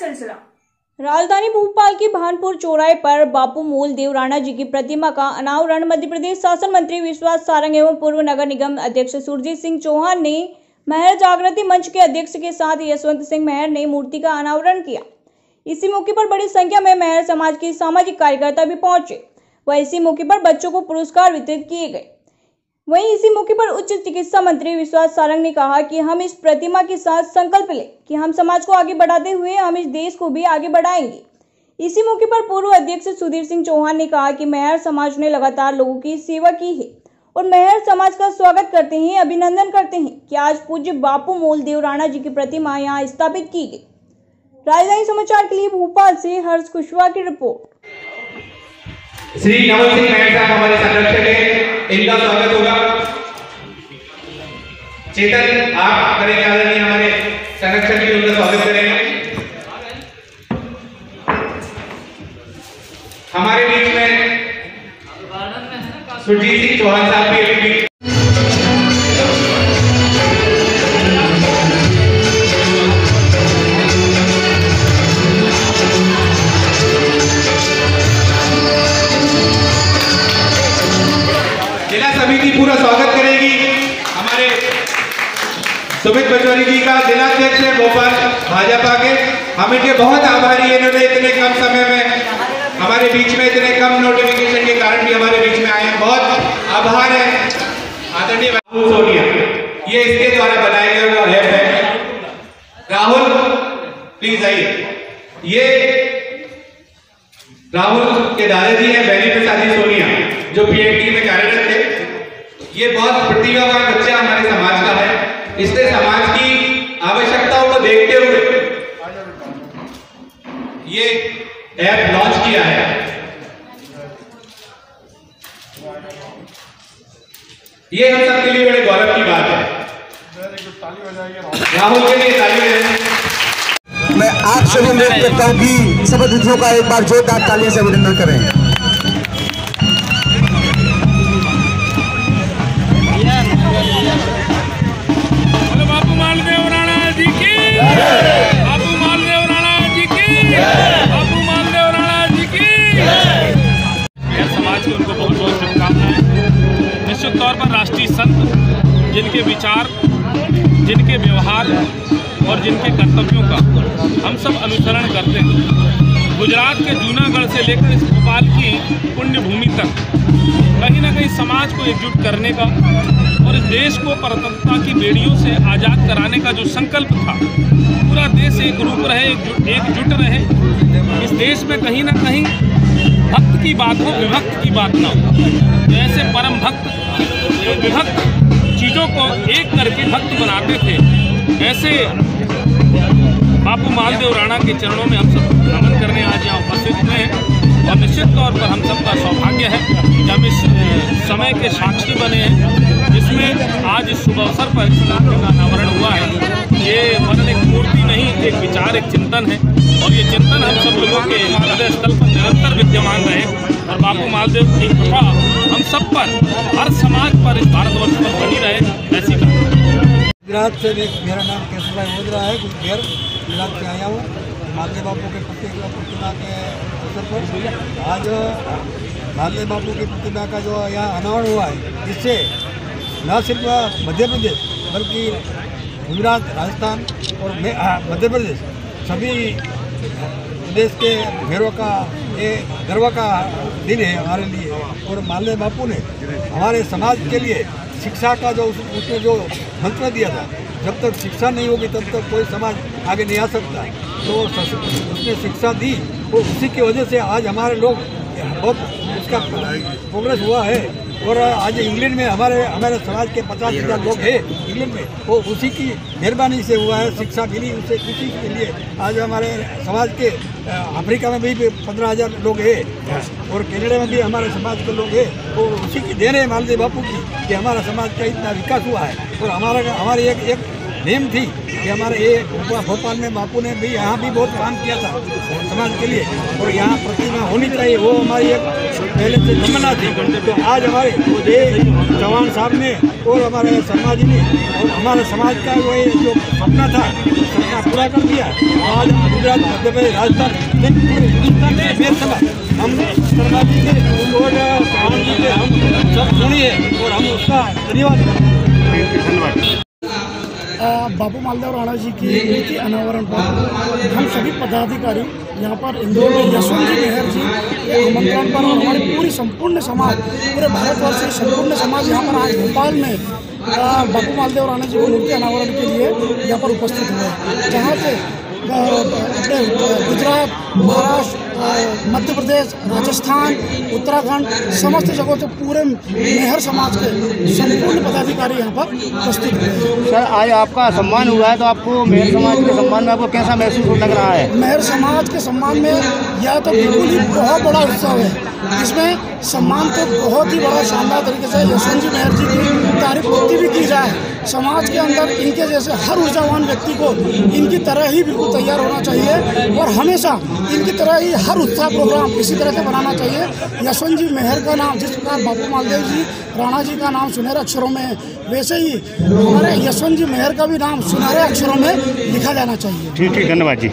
सिलसिला। राजधानी भोपाल की भानपुर चौराहे पर बापू मूल देव राणा जी की प्रतिमा का अनावरण मध्य प्रदेश शासन मंत्री विश्वास सारंग एवं पूर्व नगर निगम अध्यक्ष सुरजीत सिंह चौहान ने महर जागृति मंच के अध्यक्ष के साथ यशवंत सिंह महर ने मूर्ति का अनावरण किया। इसी मौके पर बड़ी संख्या में महर समाज के सामाजिक कार्यकर्ता भी पहुंचे। वह इसी मौके पर बच्चों को पुरस्कार वितरित किए गए। वहीं इसी मौके पर उच्च चिकित्सा मंत्री विश्वास सारंग ने कहा कि हम इस प्रतिमा के साथ संकल्प लें कि हम समाज को आगे बढ़ाते हुए हम इस देश को भी आगे बढ़ाएंगे। इसी मौके पर पूर्व अध्यक्ष सुधीर सिंह चौहान ने कहा कि महर समाज ने लगातार लोगों की सेवा की है और महर समाज का स्वागत करते हैं, अभिनंदन करते हैं कि आज पूज्य बापू मूल देव राणा जी की प्रतिमा यहाँ स्थापित की गई। राजधानी समाचार के लिए भोपाल से हर्ष कुशवाहा की रिपोर्ट। श्री नवल सिंह महर साहब हमारे संरक्षक हैं, इनका स्वागत होगा। चेतन आप करेंगे, आदरणीय हमारे संरक्षक भी उनका स्वागत करेंगे। हमारे बीच में सुरजीत सिंह चौहान साहब भी अभी समिति पूरा स्वागत करेगी। हमारे सुमित पचौरी जी का जिलाध्यक्ष है भोपाल भाजपा के, हम इनके बहुत आभारी हैं। इन्होंने इतने कम समय में हमारे बीच में, इतने कम नोटिफिकेशन के कारण भी हमारे बीच में आए हैं, बहुत आभार है। आदरणीय राहुल सोनिया, ये इसके द्वारा बनाया गया वो ऐप है। राहुल प्लीज आइए। ये राहुल के दादाजी हैं बैली प्रसाद सोनिया, जो पीएचडी में कार्यरत थे। ये बहुत प्रतिभावान बच्चा हमारे समाज का है। इसने समाज की आवश्यकताओं को देखते हुए ये ऐप लॉन्च किया है। ये हम सबके लिए बड़े गौरव की बात है। राहुल के लिए ताली बजाइए। मैं आपसे अनुरोध करता हूं कि सब अतिथियों का एक बार जोरदार तालियों से अभिनंदन करें। बापू मालदेव राणा जी की, बापू मालदेव राणा जी की, बापू मालदेव राणा जी की। समाज के उनको बहुत बहुत शुभकामनाएं। निश्चित तौर पर राष्ट्रीय संत जिनके विचार, जिनके व्यवहार और जिनके कर्तव्यों का हम सब अनुसरण करते हैं। गुजरात के जूनागढ़ से लेकर इस भोपाल की पुण्य भूमि तक कहीं ना कहीं समाज को एकजुट करने का और इस देश को परतंत्रता की बेड़ियों से आज़ाद कराने का जो संकल्प था, पूरा देश एक रूप रहे, एकजुट रहे। इस देश में कहीं ना कहीं भक्त की बात हो, विभक्त की बात ना हो। जैसे परम भक्त विभक्त चीज़ों को एक करके भक्त बनाते थे, ऐसे बापू मालदेव राणा के चरणों में हम सब नमन करने आज यहाँ उपस्थित हुए हैं। और निश्चित तौर पर हम सबका सौभाग्य है कि हम इस समय के साक्षी बने हैं, जिसमें आज इस शुभ अवसर पर इस मूर्ति का अनावरण हुआ है। ये वरन एक मूर्ति नहीं, एक विचार, एक चिंतन है और ये चिंतन हम सब लोगों के हृदय स्थल पर निरंतर विद्यमान रहे और बापू मालदेव की कृपा हम सब पर, हर समाज पर, इस भारतवर्ष पर बनी रहे, ऐसी गुजरात से मेरा नाम केशवभाई ओझरा है। गुजरात गुजरात से आया हूँ। मालदेव बापू के प्रतिमा के अवसर पर आज मालदेव बापू की प्रतिमा का जो यहाँ अनावरण हुआ है, जिससे न सिर्फ मध्य प्रदेश बल्कि गुजरात, राजस्थान और मध्य प्रदेश सभी प्रदेश के गौरव का, ये गर्व का दिन है हमारे लिए। और मालदेव बापू ने हमारे समाज के लिए शिक्षा का जो उसने जो मंत्र दिया था, जब तक शिक्षा नहीं होगी तब तक कोई समाज आगे नहीं आ सकता। तो उसने शिक्षा दी, वो उसी की वजह से आज हमारे लोग बहुत उसका प्रोग्रेस हुआ है। और आज इंग्लैंड में हमारे समाज के 50,000 लोग हैं इंग्लैंड में, वो उसी की मेहरबानी से हुआ है। शिक्षा मिली उसे, उसी के लिए आज हमारे समाज के अफ्रीका में भी 15,000 लोग हैं और कनाडा में भी हमारे समाज के लोग हैं। वो उसी की देन है मालदेव बापू की कि हमारा समाज का इतना विकास हुआ है। और हमारी एक नेम थी कि हमारे ये भोपाल में बापू ने भी यहाँ भी बहुत काम किया था समाज के लिए, और यहाँ प्रतिमा होनी चाहिए, वो हमारी एक पहले से तमन्ना थी। तो आज हमारे चौहान साहब ने और हमारे शर्मा जी ने और हमारे समाज का वो जो सपना था सपना पूरा कर दिया। आज गुजरात, मध्य प्रदेश, राजस्थान, हिंदुस्तान में बेसभा हम शर्मा जी के और चौहान जी के हम सब सुनिए और हम उसका धन्यवाद करते हैं। धन्यवाद। बापू मालदेव राणा जी की मूर्ति अनावरण पर हम सभी पदाधिकारी यहाँ पर इंदौर में यशवंत जी मेहर जी के आमंत्रण पर और हमारी पूरी संपूर्ण समाज, पूरे भारतवर्ष से संपूर्ण समाज यहाँ पर आज भोपाल में बापू मालदेव राणा जी की मूर्ति अनावरण के लिए यहाँ पर उपस्थित हुए, जहाँ से अपने गुजरात, महाराष्ट्र, मध्य प्रदेश, राजस्थान, उत्तराखंड समस्त जगहों से पूरे मेहर समाज के संपूर्ण पदाधिकारी यहाँ पर उपस्थित हुए। सर, आज आपका सम्मान हुआ है, तो आपको मेहर समाज के सम्मान में आपको कैसा महसूस लग रहा है? मेहर समाज के सम्मान में यह तो बिल्कुल ही बहुत बड़ा उत्सव है। इसमें सम्मान तो बहुत ही बड़ा शानदार तरीके से यशवंत जी मेहर जी की तारीफ होती भी की जाए। समाज के अंदर इनके जैसे हर ऊर्जावान व्यक्ति को इनकी तरह ही बिल्कुल तैयार होना चाहिए और हमेशा इनकी तरह ही हर उत्साह प्रोग्राम इसी तरह से बनाना चाहिए। यशवंत जी मेहर का नाम जिस प्रकार बापू मालदेव जी राणा जी का नाम सुनहरे अक्षरों में है, वैसे ही हमारे यशवंत जी मेहर का भी नाम सुनहरे अक्षरों में लिखा जाना चाहिए। ठीक ठीक, धन्यवाद जी।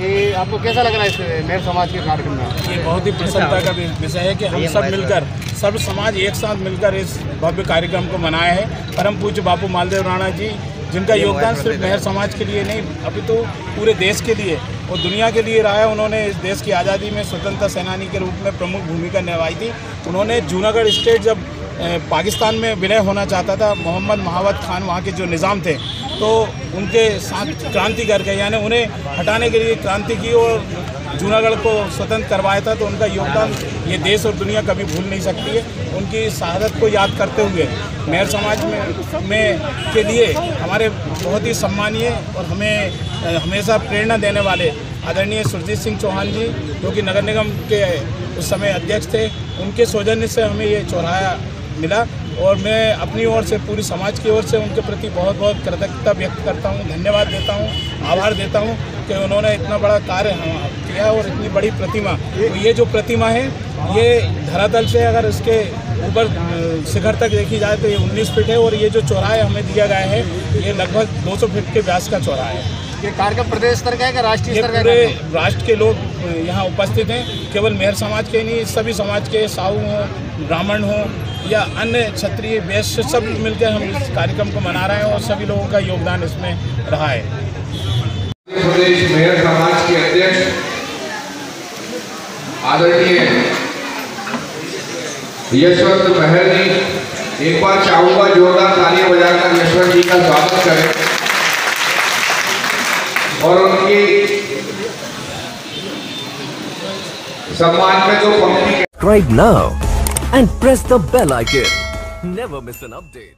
ये आपको कैसा लग रहा है इस मेहर समाज के कार्यक्रम में? ये बहुत ही प्रसन्नता का विषय है कि हम सब मिलकर, सब समाज एक साथ मिलकर इस भव्य कार्यक्रम को मनाया है। परम पूज्य बापू मालदेव राणा जी, जिनका योगदान सिर्फ मेहर समाज के लिए नहीं अपितु पूरे देश के लिए और दुनिया के लिए रहा है। उन्होंने इस देश की आज़ादी में स्वतंत्रता सेनानी के रूप में प्रमुख भूमिका निभाई थी। उन्होंने जूनागढ़ स्टेट जब पाकिस्तान में विलय होना चाहता था, मोहम्मद महावत खान वहाँ के जो निज़ाम थे, तो उनके साथ क्रांति करके यानी उन्हें हटाने के लिए क्रांति की और जूनागढ़ को स्वतंत्र करवाया था। तो उनका योगदान ये देश और दुनिया कभी भूल नहीं सकती है। उनकी शहादत को याद करते हुए मेहर समाज में के लिए हमारे बहुत ही सम्मानीय और हमें हमेशा प्रेरणा देने वाले आदरणीय सुरजीत सिंह चौहान जी, जो कि नगर निगम के उस समय अध्यक्ष थे, उनके सौजन्य से हमें ये चौराहा मिला और मैं अपनी ओर से, पूरी समाज की ओर से उनके प्रति बहुत बहुत कृतज्ञता व्यक्त करता हूँ, धन्यवाद देता हूँ, आभार देता हूँ कि उन्होंने इतना बड़ा कार्य किया और इतनी बड़ी प्रतिमा। तो ये जो प्रतिमा है ये धरातल से अगर इसके ऊपर शिखर तक देखी जाए तो ये 19 फीट है और ये जो चौराहा हमें दिया गया है ये लगभग 200 फीट के व्यास का चौराहा है। ये कार्यक्रम प्रदेश स्तर का है कि राष्ट्रीय स्तर का? पूरे राष्ट्र के लोग यहाँ उपस्थित हैं, केवल मेहर समाज के नहीं, सभी समाज के, साहू हों, ब्राह्मण हों या अन्य क्षत्रिय वैश्य, सब मिलकर हम इस कार्यक्रम को मना रहे हैं और सभी लोगों का योगदान इसमें रहा है। मध्य प्रदेश मेहर समाज के अध्यक्ष आदरणीय यशवंत मेहर जी, एक बार चाहूंगा जोरदार तालियां बजाकर यशवंत जी का स्वागत करें और उनकी सम्मान में जो पंक्ति। Subscribe now and press the bell icon. Never miss an update.